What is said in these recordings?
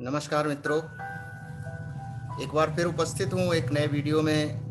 नमस्कार मित्रों, एक बार फिर उपस्थित हूँ एक नए वीडियो में।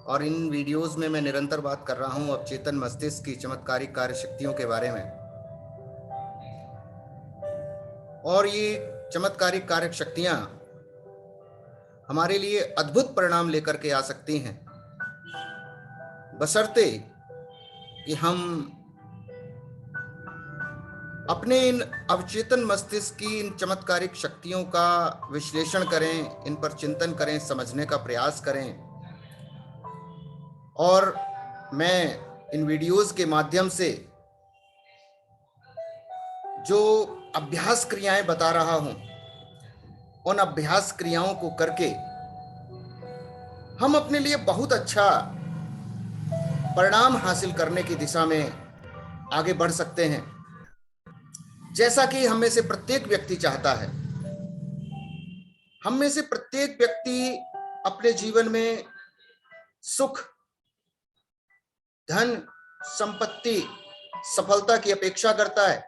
और इन वीडियोस में मैं निरंतर बात कर रहा हूँ अवचेतन मस्तिष्क की चमत्कारिक कार्य शक्तियों के बारे में। और ये चमत्कारिक कार्य शक्तियाँ हमारे लिए अद्भुत परिणाम लेकर के आ सकती हैं, बशर्ते कि हम अपने इन अवचेतन मस्तिष्क की इन चमत्कारिक शक्तियों का विश्लेषण करें, इन पर चिंतन करें, समझने का प्रयास करें। और मैं इन वीडियोस के माध्यम से जो अभ्यास क्रियाएं बता रहा हूं, उन अभ्यास क्रियाओं को करके हम अपने लिए बहुत अच्छा परिणाम हासिल करने की दिशा में आगे बढ़ सकते हैं, जैसा कि हम में से प्रत्येक व्यक्ति चाहता है। हम में से प्रत्येक व्यक्ति अपने जीवन में सुख, धन, संपत्ति, सफलता की अपेक्षा करता है,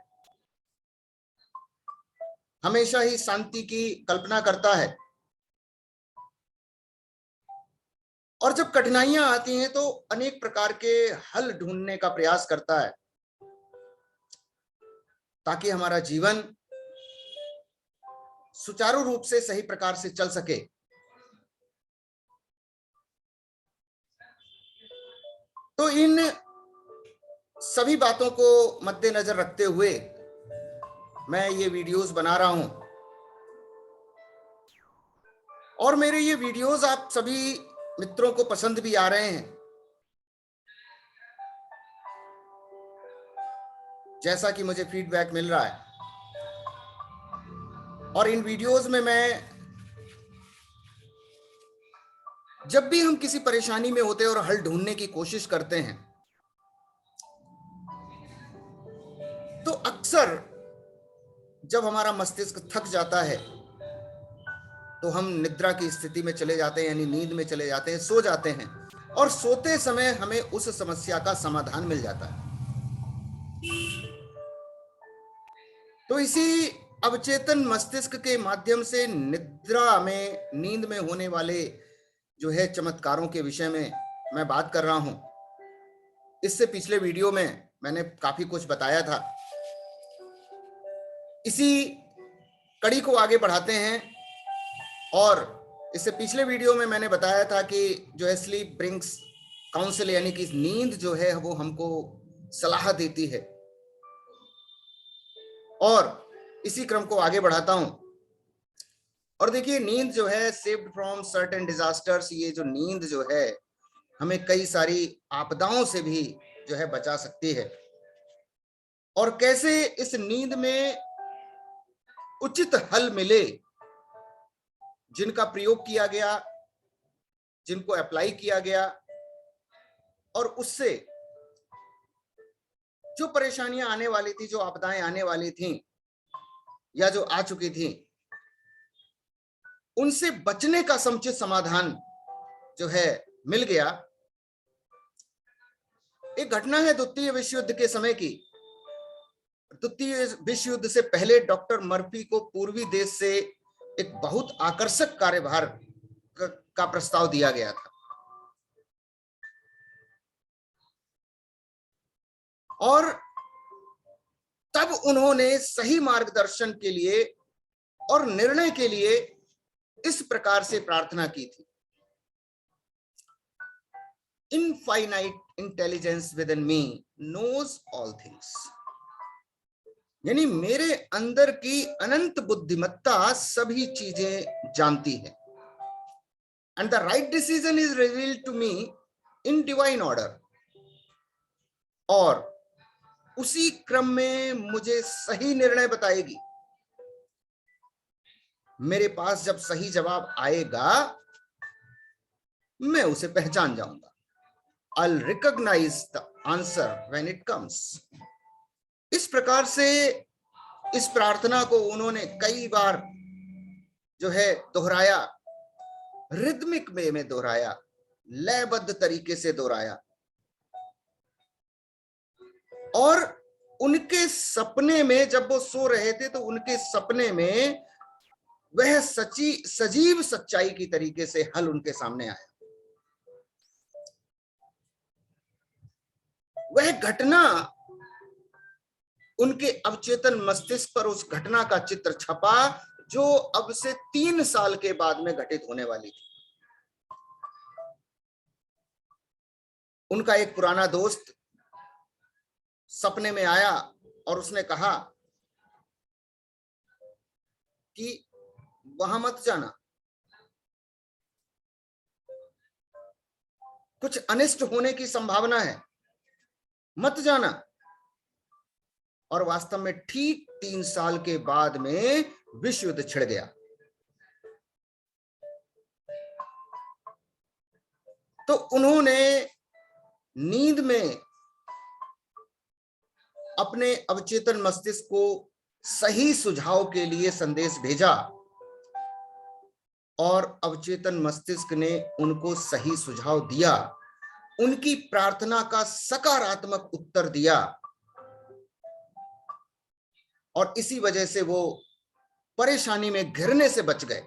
हमेशा ही शांति की कल्पना करता है। और जब कठिनाइयां आती हैं तो अनेक प्रकार के हल ढूंढने का प्रयास करता है, ताकि हमारा जीवन सुचारू रूप से सही प्रकार से चल सके। तो इन सभी बातों को मद्देनजर रखते हुए मैं ये वीडियोस बना रहा हूं। और मेरे ये वीडियोस आप सभी मित्रों को पसंद भी आ रहे हैं, जैसा कि मुझे फीडबैक मिल रहा है। और इन वीडियोस में मैं, जब भी हम किसी परेशानी में होते हैं और हल ढूंढने की कोशिश करते हैं, तो अक्सर जब हमारा मस्तिष्क थक जाता है तो हम निद्रा की स्थिति में चले जाते हैं, यानी नींद में चले जाते हैं, सो जाते हैं। और सोते समय हमें उस समस्या का समाधान मिल जाता है। तो इसी अवचेतन मस्तिष्क के माध्यम से निद्रा में, नींद में होने वाले जो है चमत्कारों के विषय में मैं बात कर रहा हूं। इससे पिछले वीडियो में मैंने काफी कुछ बताया था। इसी कड़ी को आगे बढ़ाते हैं। और इससे पिछले वीडियो में मैंने बताया था कि जो है स्लीप ब्रिंग्स काउंसिल, यानी कि नींद जो है वो हमको सलाह देती है। और इसी क्रम को आगे बढ़ाता हूं। और देखिए, नींद जो है सेव्ड फ्रॉम सर्टेन डिजास्टर्स, ये जो नींद जो है हमें कई सारी आपदाओं से भी जो है बचा सकती है। और कैसे इस नींद में उचित हल मिले, जिनका प्रयोग किया गया, जिनको अप्लाई किया गया, और उससे जो परेशानियां आने वाली थी, जो आपदाएं आने वाली थी या जो आ चुकी थी, उनसे बचने का समुचित समाधान जो है मिल गया। एक घटना है द्वितीय विश्व युद्ध के समय की। द्वितीय विश्व युद्ध से पहले डॉक्टर मर्फी को पूर्वी देश से एक बहुत आकर्षक कार्यभार का प्रस्ताव दिया गया था। और तब उन्होंने सही मार्गदर्शन के लिए और निर्णय के लिए इस प्रकार से प्रार्थना की थी: infinite intelligence within me knows all things, यानी मेरे अंदर की अनंत बुद्धिमत्ता सभी चीजें जानती है। And the right decision is revealed to me in divine order, और उसी क्रम में मुझे सही निर्णय बताएगी। मेरे पास जब सही जवाब आएगा, मैं उसे पहचान जाऊंगा। I'll recognize the answer when it comes। इस प्रकार से इस प्रार्थना को उन्होंने कई बार जो है दोहराया, रिदमिक वे में दोहराया, लयबद्ध तरीके से दोहराया। और उनके सपने में, जब वो सो रहे थे तो उनके सपने में वह सजीव सच्चाई की तरीके से हल उनके सामने आया। वह घटना उनके अवचेतन मस्तिष्क पर, उस घटना का चित्र छपा जो अब से 3 साल के बाद में घटित होने वाली थी। उनका एक पुराना दोस्त सपने में आया और उसने कहा कि वहां मत जाना, कुछ अनिष्ट होने की संभावना है, मत जाना। और वास्तव में ठीक 3 साल के बाद में विश्व युद्ध छिड़ गया। तो उन्होंने नींद में अपने अवचेतन मस्तिष्क को सही सुझाव के लिए संदेश भेजा और अवचेतन मस्तिष्क ने उनको सही सुझाव दिया, उनकी प्रार्थना का सकारात्मक उत्तर दिया और इसी वजह से वो परेशानी में घिरने से बच गए।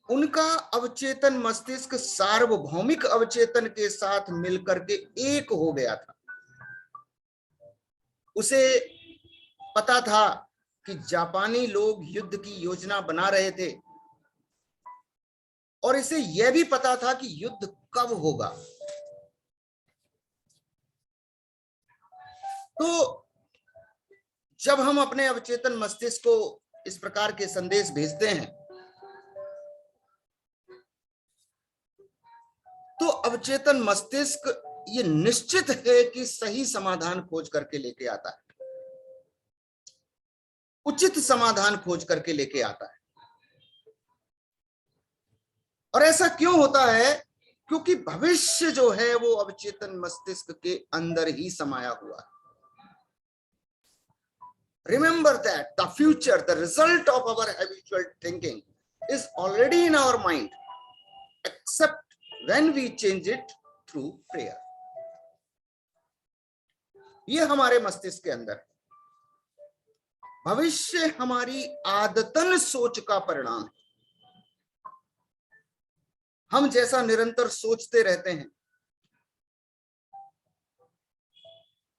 उनका अवचेतन मस्तिष्क सार्वभौमिक अवचेतन के साथ मिलकर के एक हो गया था। उसे पता था कि जापानी लोग युद्ध की योजना बना रहे थे और इसे यह भी पता था कि युद्ध कब होगा। तो जब हम अपने अवचेतन मस्तिष्क को इस प्रकार के संदेश भेजते हैं तो अवचेतन मस्तिष्क ये निश्चित है कि सही समाधान खोज करके लेके आता है, उचित समाधान खोज करके लेके आता है। और ऐसा क्यों होता है? क्योंकि भविष्य जो है वो अवचेतन मस्तिष्क के अंदर ही समाया हुआ है। Remember that the future, the result of our habitual thinking is already in our mind, except when we change it through prayer. ये हमारे मस्तिष्क के अंदर है। भविष्य हमारी आदतन सोच का परिणाम है। हम जैसा निरंतर सोचते रहते हैं,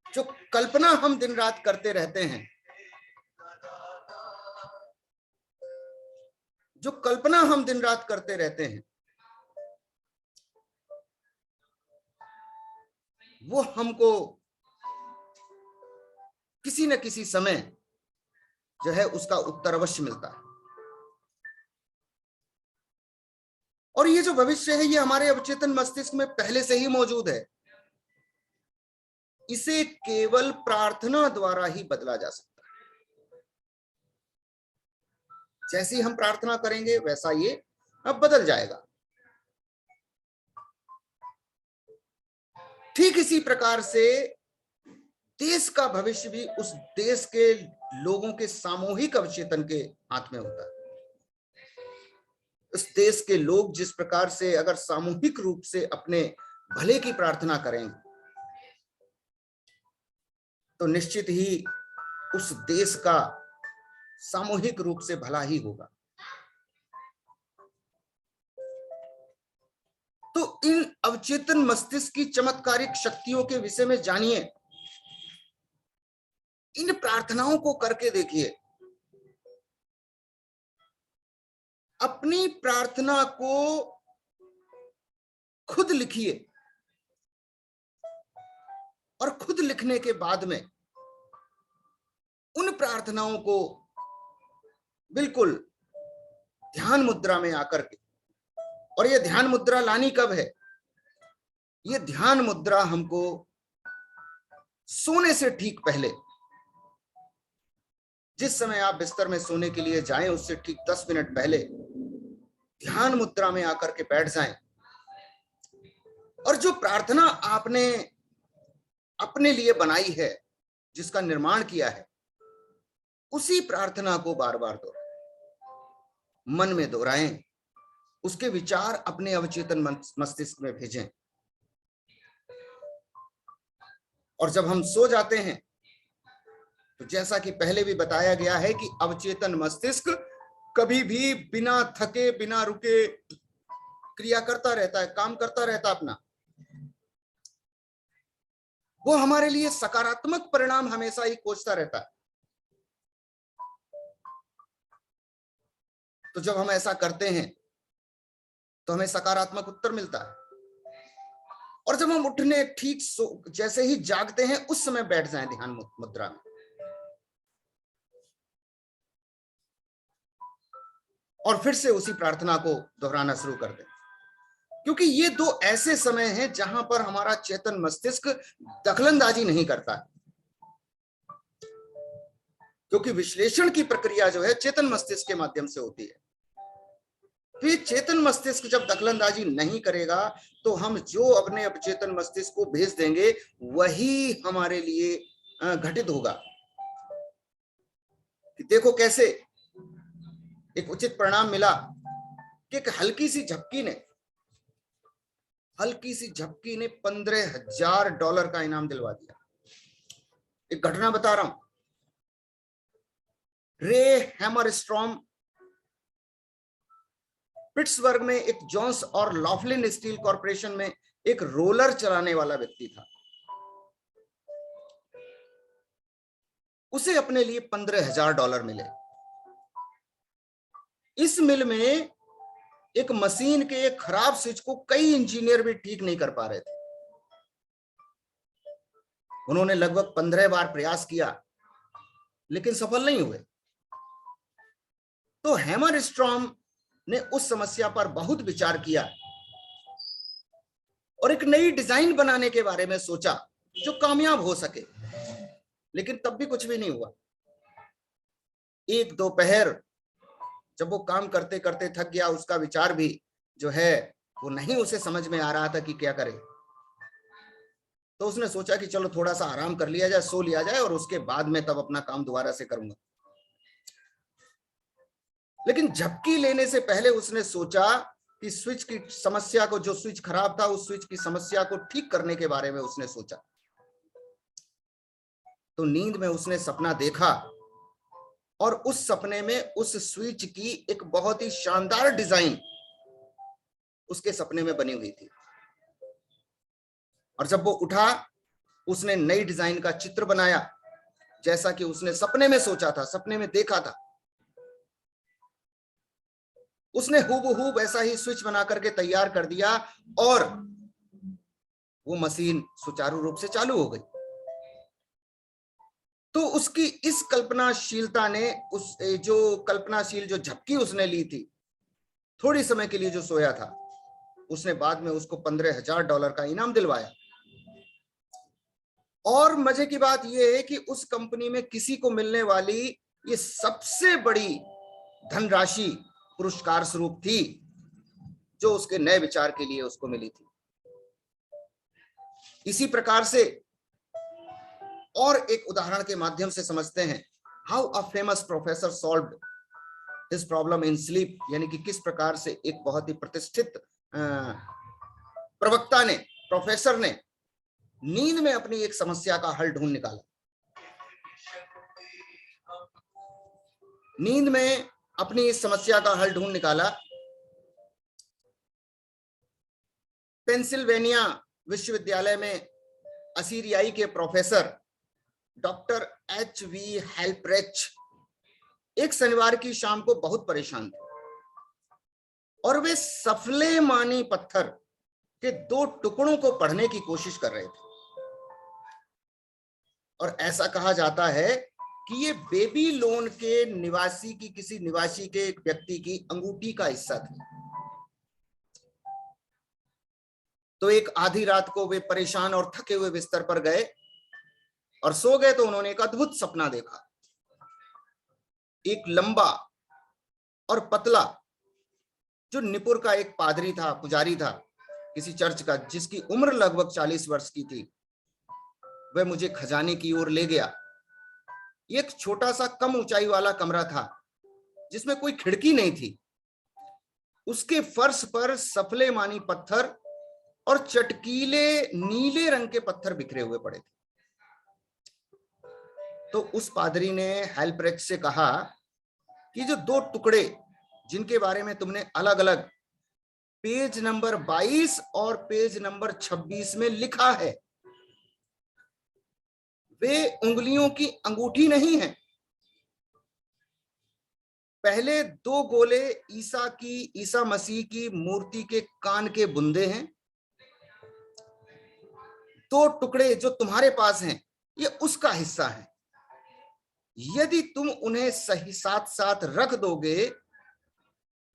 जो कल्पना हम दिन रात करते रहते हैं, जो कल्पना हम दिन रात करते रहते हैं, वो हमको किसी न किसी समय जो है उसका उत्तर अवश्य मिलता है। और ये जो भविष्य है ये हमारे अवचेतन मस्तिष्क में पहले से ही मौजूद है। इसे केवल प्रार्थना द्वारा ही बदला जा सकता है। जैसी हम प्रार्थना करेंगे वैसा ये अब बदल जाएगा। ठीक इसी प्रकार से देश का भविष्य भी उस देश के लोगों के सामूहिक अवचेतन के हाथ में होता है। उस देश के लोग जिस प्रकार से अगर सामूहिक रूप से अपने भले की प्रार्थना करेंगे तो निश्चित ही उस देश का सामूहिक रूप से भला ही होगा। तो इन अवचेतन मस्तिष्क की चमत्कारिक शक्तियों के विषय में जानिए, इन प्रार्थनाओं को करके देखिए। अपनी प्रार्थना को खुद लिखिए और खुद लिखने के बाद में उन प्रार्थनाओं को बिल्कुल ध्यान मुद्रा में आकर के, और ये ध्यान मुद्रा लानी कब है? ये ध्यान मुद्रा हमको सोने से ठीक पहले, जिस समय आप बिस्तर में सोने के लिए जाएं उससे ठीक 10 मिनट पहले ध्यान मुद्रा में आकर के बैठ जाएं और जो प्रार्थना आपने अपने लिए बनाई है, जिसका निर्माण किया है, उसी प्रार्थना को बार बार दोहराएं, मन में दोहराएं, उसके विचार अपने अवचेतन मस्तिष्क में भेजें और जब हम सो जाते हैं तो जैसा कि पहले भी बताया गया है कि अवचेतन मस्तिष्क कभी भी बिना थके बिना रुके क्रिया करता रहता है, काम करता रहता अपना। वो हमारे लिए सकारात्मक परिणाम हमेशा ही खोजता रहता है। तो जब हम ऐसा करते हैं तो हमें सकारात्मक उत्तर मिलता है। और जब हम उठने ठीक जैसे ही जागते हैं उस समय बैठ जाएं ध्यान मुद्रा में, और फिर से उसी प्रार्थना को दोहराना शुरू कर दें, क्योंकि ये दो ऐसे समय हैं जहां पर हमारा चेतन मस्तिष्क दखलंदाजी नहीं करता है। क्योंकि विश्लेषण की प्रक्रिया जो है चेतन मस्तिष्क के माध्यम से होती है। तो ये चेतन मस्तिष्क जब दखलंदाजी नहीं करेगा तो हम जो अपने अवचेतन मस्तिष्क को भेज देंगे वही हमारे लिए घटित होगा। कि देखो कैसे एक उचित परिणाम मिला कि एक हल्की सी झपकी ने $15,000 का इनाम दिलवा दिया। एक घटना बता रहा हूं, रे हैमरस्ट्रॉम पिट्सबर्ग में एक जोन्स और लॉफलिन स्टील कॉर्पोरेशन में एक रोलर चलाने वाला व्यक्ति था। उसे अपने लिए $15,000 मिले। इस मिल में एक मशीन के एक खराब स्विच को कई इंजीनियर भी ठीक नहीं कर पा रहे थे। उन्होंने लगभग 15 बार प्रयास किया लेकिन सफल नहीं हुए। तो हैमरस्ट्रॉम ने उस समस्या पर बहुत विचार किया और एक नई डिजाइन बनाने के बारे में सोचा जो कामयाब हो सके, लेकिन तब भी कुछ भी नहीं हुआ। एक दोपहर जब वो काम करते करते थक गया, उसका विचार भी जो है वो नहीं उसे समझ में आ रहा था कि क्या करे, तो उसने सोचा कि चलो थोड़ा सा आराम कर लिया जाए, सो लिया जाए और उसके बाद में तब अपना काम दोबारा से करूंगा। लेकिन झपकी लेने से पहले उसने सोचा कि स्विच की समस्या को, जो स्विच खराब था उस स्विच की समस्या को ठीक करने के बारे में उसने सोचा। तो नींद में उसने सपना देखा और उस सपने में उस स्विच की एक बहुत ही शानदार डिजाइन उसके सपने में बनी हुई थी। और जब वो उठा उसने नई डिजाइन का चित्र बनाया जैसा कि उसने सपने में सोचा था, सपने में देखा था। उसने हूबहू ऐसा ही स्विच बना करके तैयार कर दिया और वो मशीन सुचारू रूप से चालू हो गई। तो उसकी इस कल्पनाशीलता ने उस जो झपकी उसने ली थी, थोड़ी समय के लिए जो सोया था, उसने बाद में उसको $15,000 का इनाम दिलवाया। और मजे की बात यह है कि उस कंपनी में किसी को मिलने वाली ये सबसे बड़ी धनराशि पुरस्कार स्वरूप थी जो उसके नए विचार के लिए उसको मिली थी। इसी प्रकार से और एक उदाहरण के माध्यम से समझते हैं how a famous professor solved his problem in sleep, यानी कि किस प्रकार से एक बहुत ही प्रतिष्ठित प्रवक्ता ने, प्रोफेसर ने नींद में अपनी एक समस्या का हल ढूंढ निकाला। नींद में अपनी इस समस्या का हल ढूंढ निकाला। पेंसिल्वेनिया विश्वविद्यालय में असीरियाई के प्रोफेसर डॉक्टर H.V. हेल्प्रेच एक शनिवार की शाम को बहुत परेशान थे और वे सफलेमानी पत्थर के 2 टुकड़ों को पढ़ने की कोशिश कर रहे थे। और ऐसा कहा जाता है कि ये बेबीलोन के किसी निवासी के एक व्यक्ति की अंगूठी का हिस्सा था। तो एक आधी रात को वे परेशान और थके हुए बिस्तर पर गए और सो गए तो उन्होंने एक अद्भुत सपना देखा। एक लंबा और पतला जो निपुर का एक पादरी था, पुजारी था किसी चर्च का, जिसकी उम्र लगभग 40 वर्ष की थी, वह मुझे खजाने की ओर ले गया। एक छोटा सा कम ऊंचाई वाला कमरा था जिसमें कोई खिड़की नहीं थी। उसके फर्श पर सफलेमानी पत्थर और चटकीले नीले रंग के पत्थर बिखरे हुए पड़े थे। तो उस पादरी ने हेल्प्रेच से कहा कि जो 2 टुकड़े जिनके बारे में तुमने अलग अलग पेज नंबर 22 और पेज नंबर 26 में लिखा है, वे उंगलियों की अंगूठी नहीं है। पहले 2 गोले ईसा मसीह की मूर्ति के कान के बुंदे हैं। 2 टुकड़े जो तुम्हारे पास हैं, ये उसका हिस्सा है। यदि तुम उन्हें सही साथ साथ रख दोगे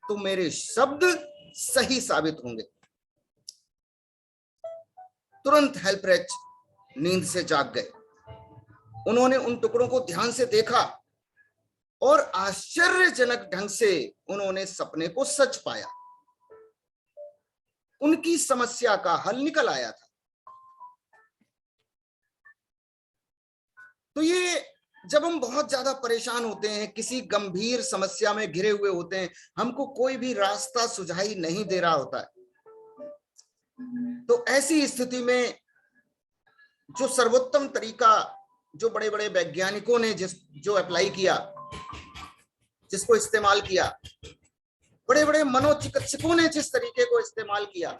तो मेरे शब्द सही साबित होंगे। तुरंत हेल्प्रेच नींद से जाग गए। उन्होंने उन टुकड़ों को ध्यान से देखा और आश्चर्यजनक ढंग से उन्होंने सपने को सच पाया। उनकी समस्या का हल निकल आया था। तो ये जब हम बहुत ज्यादा परेशान होते हैं, किसी गंभीर समस्या में घिरे हुए होते हैं, हमको कोई भी रास्ता सुझाई नहीं दे रहा होता है, तो ऐसी स्थिति में जो सर्वोत्तम तरीका जो बड़े बड़े वैज्ञानिकों ने जो अप्लाई किया, जिसको इस्तेमाल किया, बड़े बड़े मनोचिकित्सकों ने जिस तरीके को इस्तेमाल किया,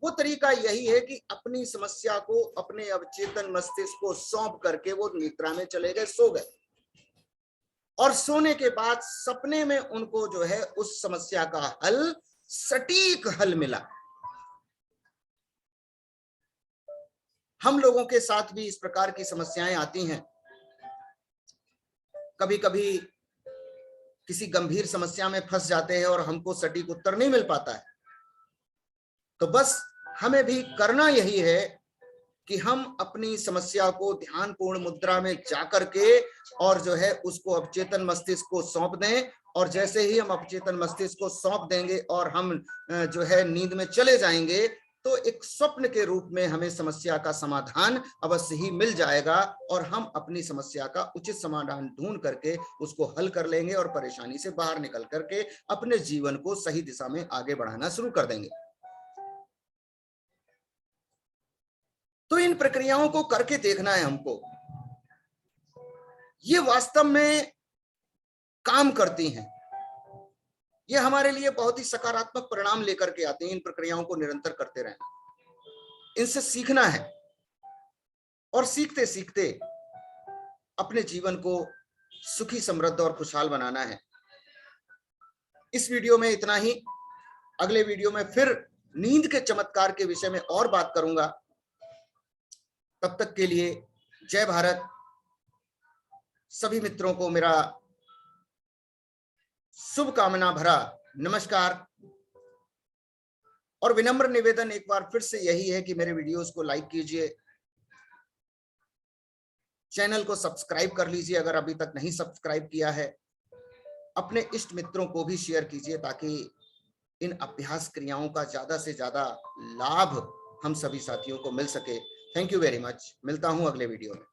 वो तरीका यही है कि अपनी समस्या को अपने अवचेतन मस्तिष्क को सौंप करके वो निद्रा में चले गए, सो गए, और सोने के बाद सपने में उनको जो है उस समस्या का हल, सटीक हल मिला। हम लोगों के साथ भी इस प्रकार की समस्याएं आती हैं। कभी कभी किसी गंभीर समस्या में फंस जाते हैं और हमको सटीक उत्तर नहीं मिल पाता है, तो बस हमें भी करना यही है कि हम अपनी समस्या को ध्यानपूर्ण मुद्रा में जाकर के और जो है उसको अवचेतन मस्तिष्क को सौंप दें, और जैसे ही हम अवचेतन मस्तिष्क को सौंप देंगे और हम जो है नींद में चले जाएंगे, तो एक स्वप्न के रूप में हमें समस्या का समाधान अवश्य ही मिल जाएगा और हम अपनी समस्या का उचित समाधान ढूंढ करके उसको हल कर लेंगे और परेशानी से बाहर निकल करके अपने जीवन को सही दिशा में आगे बढ़ाना शुरू कर देंगे। तो इन प्रक्रियाओं को करके देखना है हमको। ये वास्तव में काम करती हैं, ये हमारे लिए बहुत ही सकारात्मक परिणाम लेकर के आते हैं। इन प्रक्रियाओं को निरंतर करते रहना, इनसे सीखना है और सीखते सीखते अपने जीवन को सुखी, समृद्ध और खुशहाल बनाना है। इस वीडियो में इतना ही। अगले वीडियो में फिर नींद के चमत्कार के विषय में और बात करूंगा। तब तक के लिए जय भारत। सभी मित्रों को मेरा शुभकामना भरा नमस्कार और विनम्र निवेदन एक बार फिर से यही है कि मेरे वीडियोस को लाइक कीजिए, चैनल को सब्सक्राइब कर लीजिए अगर अभी तक नहीं सब्सक्राइब किया है, अपने इष्ट मित्रों को भी शेयर कीजिए ताकि इन अभ्यास क्रियाओं का ज्यादा से ज्यादा लाभ हम सभी साथियों को मिल सके। Thank you very much. मिलता हूं अगले वीडियो में।